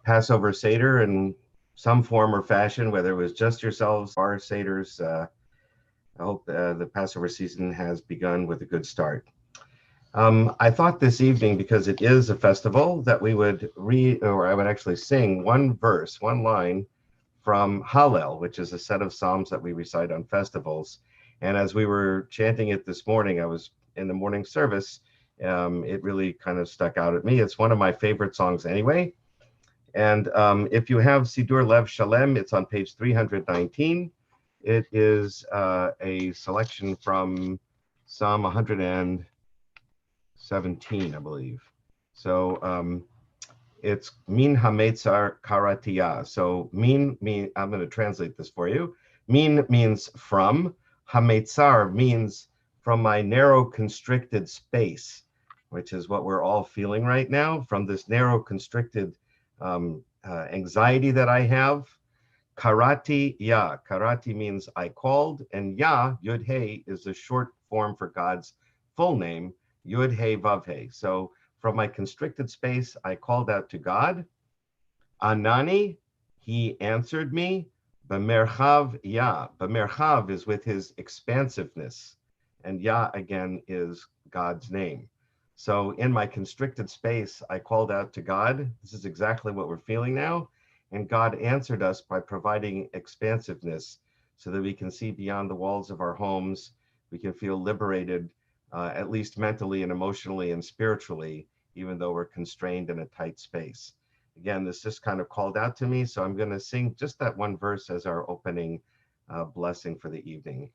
Passover Seder in some form or fashion, whether it was just yourselves or Seders. I hope the Passover season has begun with a good start. I thought this evening, because it is a festival, that we would read, or I would actually sing one verse, one line from Hallel, which is a set of psalms that we recite on festivals. And as we were chanting it this morning, I was in the morning service, it really kind of stuck out at me. It's one of my favorite songs anyway. And if you have Sidur Lev Shalem, it's on page 319. It is a selection from Psalm 117, I believe. So it's Min Hametzar Karatia. So min, I'm going to translate this for you. Min means from. Hametzar means from my narrow constricted space, which is what we're all feeling right now, from this narrow constricted anxiety that I have. Karati Ya. Karati means I called, and Ya, Yud Hey, is the short form for God's full name, Yud Hey Vav Hey. So from my constricted space, I called out to God. Anani, he answered me. B'merchav Ya. B'merchav is with his expansiveness, and Ya again is God's name. So in my constricted space, I called out to God. This is exactly what we're feeling now. And God answered us by providing expansiveness so that we can see beyond the walls of our homes. We can feel liberated, at least mentally and emotionally and spiritually, even though we're constrained in a tight space. Again, this just kind of called out to me. So I'm going to sing just that one verse as our opening blessing for the evening.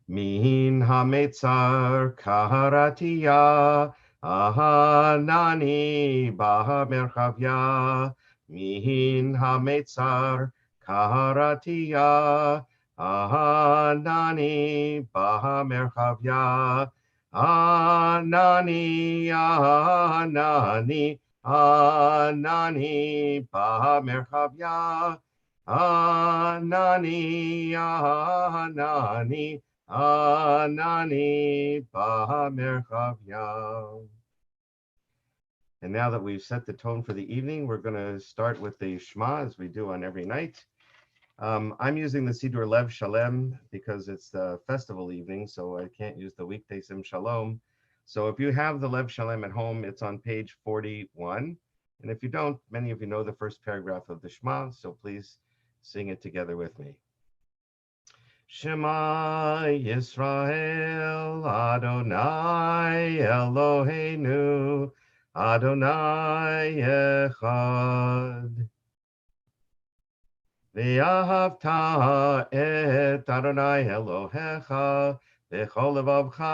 Min hametzar kaharatia, ahanani bahamerchavya. Min hametzar kaharatia, ahanani bahamerchavya. Anani, anani, anani bahamerchavya. Anani, anani, anani bahamerchavya. And now that we've set the tone for the evening, we're going to start with the Shema, as we do on every night. I'm using the Sidur Lev Shalem because it's the festival evening, so I can't use the weekday Sim Shalom. So if you have the Lev Shalem at home, it's on page 41. And if you don't, many of you know the first paragraph of the Shema, so please sing it together with me. Shema Yisrael, Adonai Eloheinu, Adonai Echad. Ve'ahavta et Adonai Elohecha, v'chol levavcha,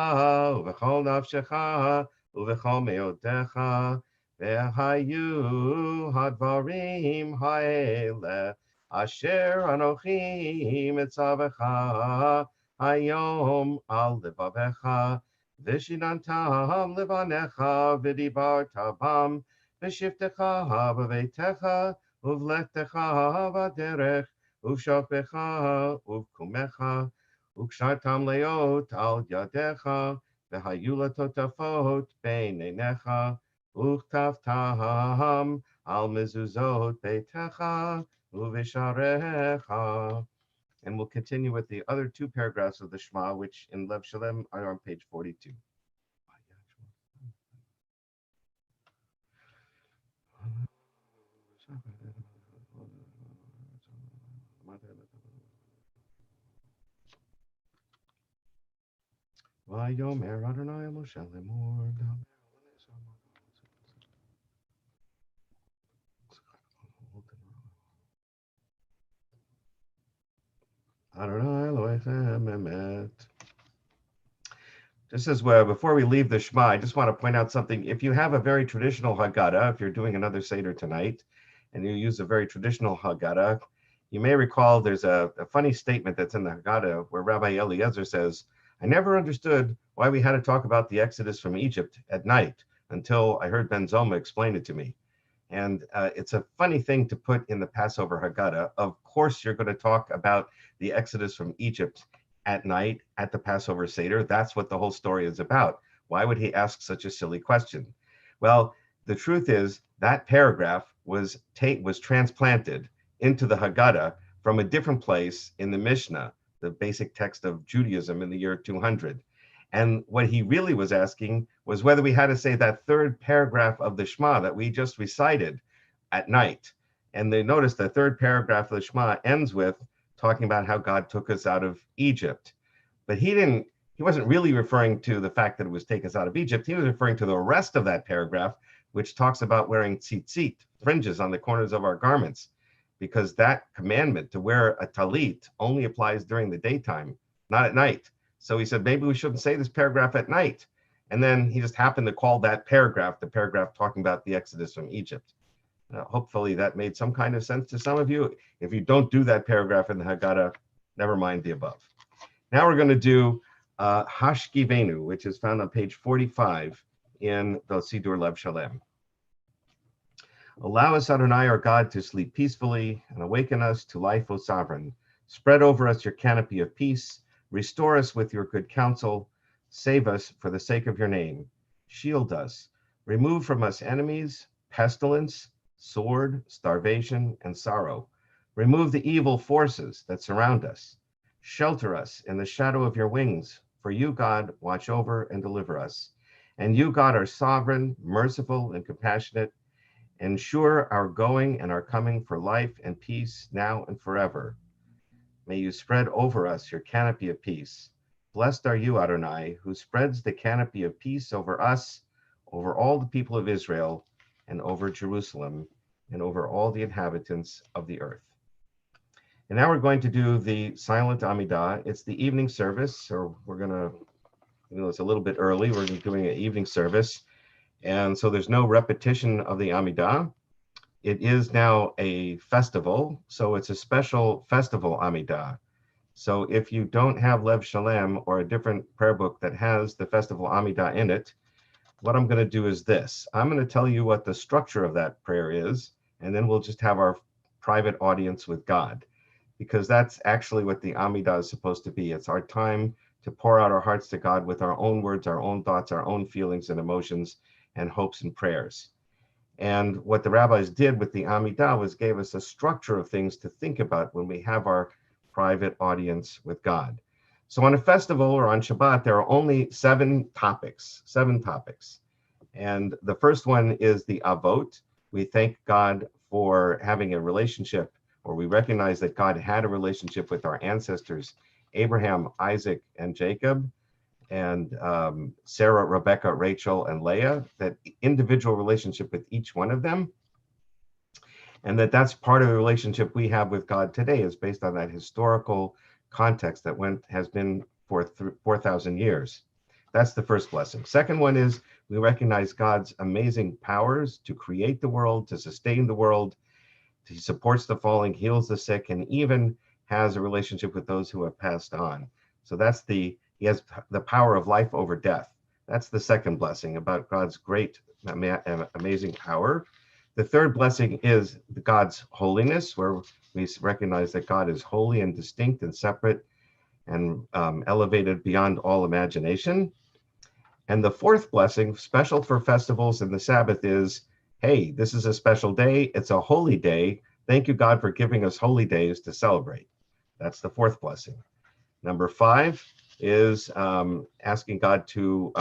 u'v'chol nafshecha, u'v'chol me'odecha, ve'hayu hadvarim ha'eleh, asher anochi mitzavecha, hayom al levavecha, v'shinantam levanecha, v'dibarta bam, v'shiftecha b'veitecha, uvlechtecha v'derech, uvshofecha, uvkumecha, ukshartam leot al yadecha, v'hayu totafot bein einecha, uchtavtam al mezuzot beitecha, uvisharecha. And we'll continue with the other two paragraphs of the Shema, which in Lev Shalem are on page 42. Vayomer Adonai Moshe lemor. Adonai Elohechem emet. Just as well, before we leave the Shema, I just want to point out something. If you have a very traditional Haggadah, if you're doing another Seder tonight, and you use a very traditional Haggadah, you may recall there's a funny statement that's in the Haggadah where Rabbi Eliezer says, I never understood why we had to talk about the Exodus from Egypt at night until I heard Ben Zoma explain it to me. And it's a funny thing to put in the Passover Haggadah. Of course, you're going to talk about the Exodus from Egypt at night at the Passover Seder. That's what the whole story is about. Why would he ask such a silly question? Well, the truth is that paragraph was transplanted into the Haggadah from a different place in the Mishnah, the basic text of Judaism in the year 200. And what he really was asking was whether we had to say that third paragraph of the Shema that we just recited at night. And they notice the third paragraph of the Shema ends with talking about how God took us out of Egypt. But he wasn't really referring to the fact that it was take us out of Egypt. He was referring to the rest of that paragraph, which talks about wearing tzitzit, fringes on the corners of our garments, because that commandment to wear a talit only applies during the daytime, not at night. So he said, maybe we shouldn't say this paragraph at night. And then he just happened to call that paragraph the paragraph talking about the Exodus from Egypt. Hopefully that made some kind of sense to some of you. If you don't do that paragraph in the Haggadah, never mind the above. Now we're going to do Hashkivenu, which is found on page 45 in the Sidur Lev Shalem. Allow us, Adonai, our God, to sleep peacefully and awaken us to life, O Sovereign. Spread over us your canopy of peace. Restore us with your good counsel. Save us for the sake of your name. Shield us. Remove from us enemies, pestilence, sword, starvation, and sorrow. Remove the evil forces that surround us. Shelter us in the shadow of your wings. For you, God, watch over and deliver us. And you, God, are sovereign, merciful, and compassionate. Ensure our going and our coming for life and peace now and forever. May you spread over us your canopy of peace. Blessed are you, Adonai, who spreads the canopy of peace over us, over all the people of Israel, and over Jerusalem, and over all the inhabitants of the earth. And now we're going to do the silent Amidah. It's the evening service, or we're going to, it's a little bit early, we're doing an evening service. And so there's no repetition of the Amidah. It is now a festival, so it's a special festival Amidah. So if you don't have Lev Shalem or a different prayer book that has the festival Amidah in it, what I'm going to do is this. I'm going to tell you what the structure of that prayer is, and then we'll just have our private audience with God, because that's actually what the Amidah is supposed to be. It's our time to pour out our hearts to God with our own words, our own thoughts, our own feelings and emotions and hopes and prayers. And what the rabbis did with the Amidah was gave us a structure of things to think about when we have our private audience with God. So on a festival or on Shabbat, there are only seven topics. And the first one is the Avot. We thank God for having a relationship, or we recognize that God had a relationship with our ancestors, Abraham, Isaac, and Jacob, and Sarah, Rebecca, Rachel, and Leah, that individual relationship with each one of them. And that's part of the relationship we have with God today is based on that historical context that has been for 4,000 years. That's the first blessing. Second one is we recognize God's amazing powers to create the world, to sustain the world. He supports the falling, heals the sick, and even has a relationship with those who have passed on. So he has the power of life over death. That's the second blessing about God's great, amazing power. The third blessing is God's holiness, where we recognize that God is holy and distinct and separate and elevated beyond all imagination. And the fourth blessing, special for festivals and the Sabbath, is, hey, this is a special day. It's a holy day. Thank you, God, for giving us holy days to celebrate. That's the fourth blessing. Number 5 is asking God to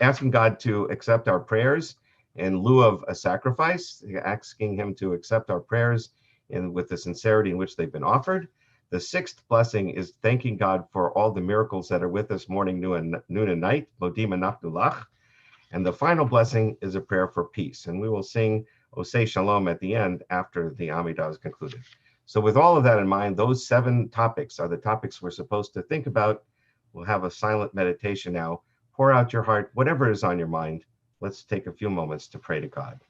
asking God to accept our prayers in lieu of a sacrifice, asking him to accept our prayers with the sincerity in which they've been offered. The sixth blessing is thanking God for all the miracles that are with us morning, noon, and night, Modim Anachnu Lach. And the final blessing is a prayer for peace. And we will sing Oseh Shalom at the end after the Amidah is concluded. So with all of that in mind, those 7 topics are the topics we're supposed to think about. We'll have a silent meditation now. Pour out your heart, whatever is on your mind. Let's take a few moments to pray to God.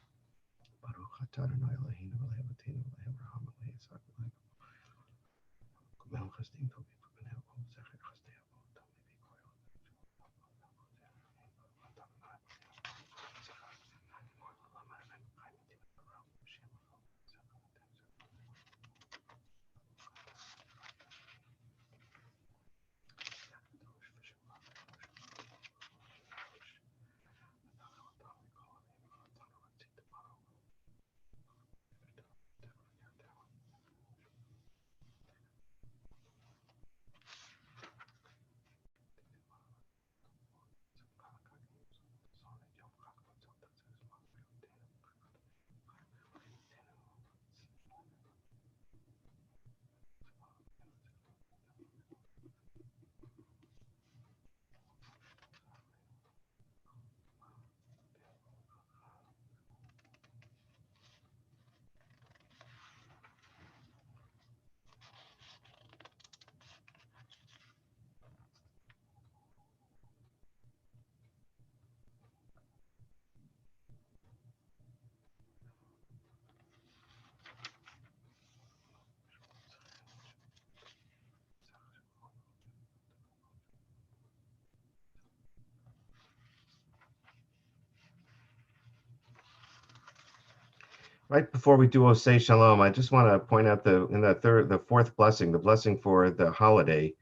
Right before we do Osei Shalom, I just want to point out the fourth blessing, the blessing for the holiday.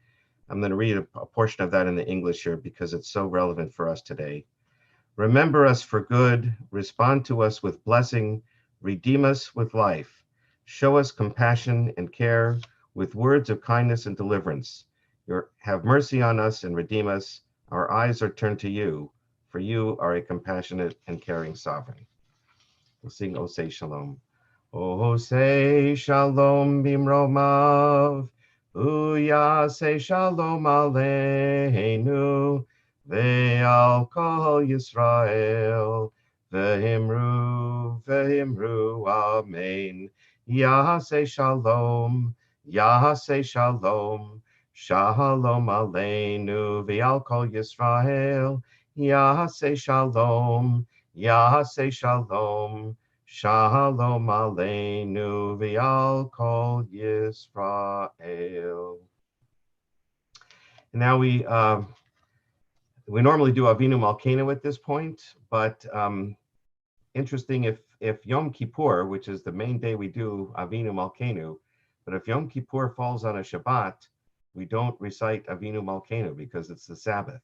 I'm going to read a portion of that in the English here because it's so relevant for us today. Remember us for good, respond to us with blessing, redeem us with life, show us compassion and care with words of kindness and deliverance. Have mercy on us and redeem us. Our eyes are turned to you, for you are a compassionate and caring sovereign. We'll sing Osei Shalom. Osei Shalom Bimromav, Uyasei Shalom Aleinu, Ve'al Kol Yisrael, Ve'imru, Amen. Yasei Shalom, Yasei Shalom, Shalom Aleinu, Ve'al Kol Yisrael, Yasei Shalom, Yasei Shalom, Shalom Aleinu v'al kol Yisrael. Now we normally do Avinu Malkeinu at this point, but interesting if Yom Kippur, which is the main day we do Avinu Malkeinu, but if Yom Kippur falls on a Shabbat, we don't recite Avinu Malkeinu because it's the Sabbath.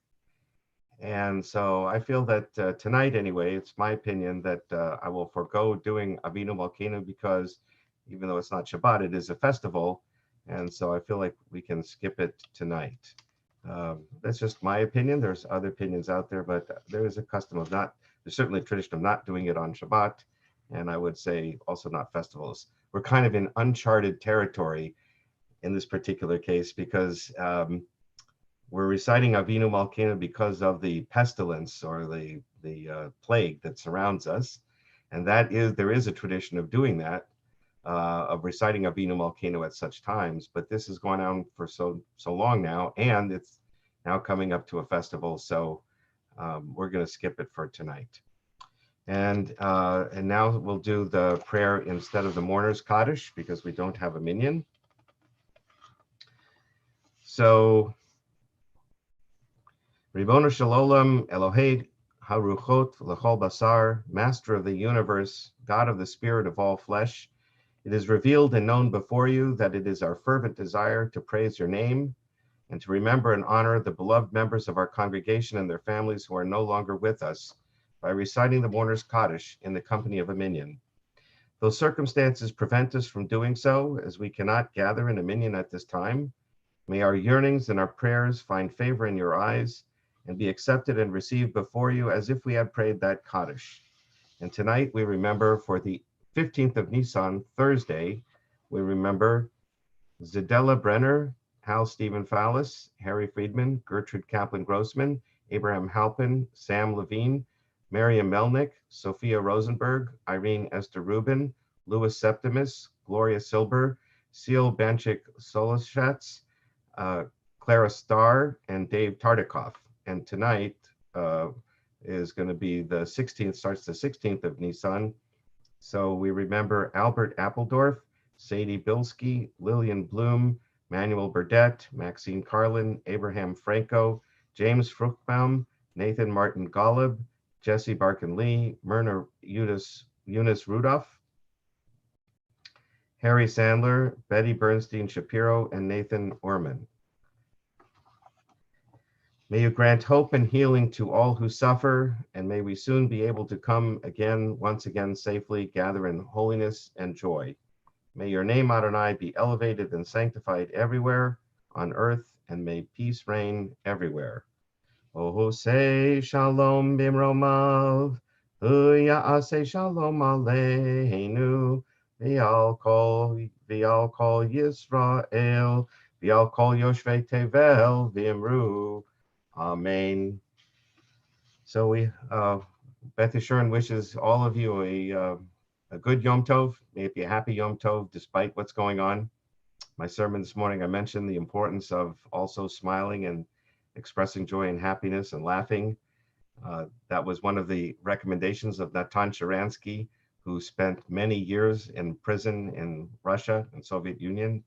And so I feel that tonight, anyway, it's my opinion that I will forego doing Avinu Malkeinu because even though it's not Shabbat, it is a festival. And so I feel like we can skip it tonight. That's just my opinion. There's other opinions out there, but there is a custom of there's certainly a tradition of not doing it on Shabbat. And I would say also not festivals. We're kind of in uncharted territory in this particular case because we're reciting Avinu Malkeinu because of the pestilence or the plague that surrounds us, and there is a tradition of doing that, of reciting Avinu Malkeinu at such times. But this has gone on for so long now, and it's now coming up to a festival, so we're going to skip it for tonight. And now we'll do the prayer instead of the mourner's Kaddish because we don't have a minyan. So. Ribono Shel Olam, Elohei Haruchot L'chol Basar, Master of the universe, God of the spirit of all flesh, it is revealed and known before you that it is our fervent desire to praise your name and to remember and honor the beloved members of our congregation and their families who are no longer with us by reciting the mourner's Kaddish in the company of a minyan. Though circumstances prevent us from doing so, as we cannot gather in a minyan at this time, may our yearnings and our prayers find favor in your eyes and be accepted and received before you as if we had prayed that Kaddish. And tonight we remember for the 15th of Nisan, Thursday, we remember Zedella Brenner, Hal Stephen Fallis, Harry Friedman, Gertrude Kaplan Grossman, Abraham Halpin, Sam Levine, Miriam Melnick, Sophia Rosenberg, Irene Esther Rubin, Louis Septimus, Gloria Silber, Seal Banchik Solishatz, Clara Starr, and Dave Tartikoff. And tonight is going to be starts the 16th of Nisan. So we remember Albert Appledorf, Sadie Bilski, Lillian Bloom, Manuel Burdett, Maxine Carlin, Abraham Franco, James Fruchtbaum, Nathan Martin Golub, Jesse Barkin Lee, Myrna Eunice Rudolph, Harry Sandler, Betty Bernstein Shapiro, and Nathan Orman. May you grant hope and healing to all who suffer, and may we soon be able to come once again safely, gather in holiness and joy. May your name, Adonai, be elevated and sanctified everywhere on earth, and may peace reign everywhere. Ohosei shalom bimromav, Ya'aseh shalom aleinu, v'al kol Yisrael, v'al kol yoshvei tevel v'imru. Amen. So Beth Yeshurun wishes all of you a good Yom Tov. May it be a happy Yom Tov despite what's going on. My sermon this morning, I mentioned the importance of also smiling and expressing joy and happiness and laughing. That was one of the recommendations of Natan Sharansky, who spent many years in prison in Russia and Soviet Union.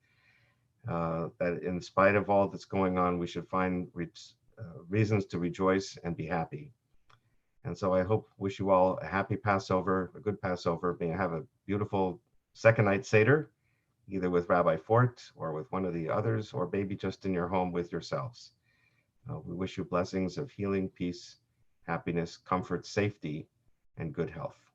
That in spite of all that's going on, we should find reasons to rejoice and be happy. And so I wish you all a happy Passover, a good Passover. May you have a beautiful second night Seder, either with Rabbi Fort or with one of the others, or maybe just in your home with yourselves. We wish you blessings of healing, peace, happiness, comfort, safety, and good health.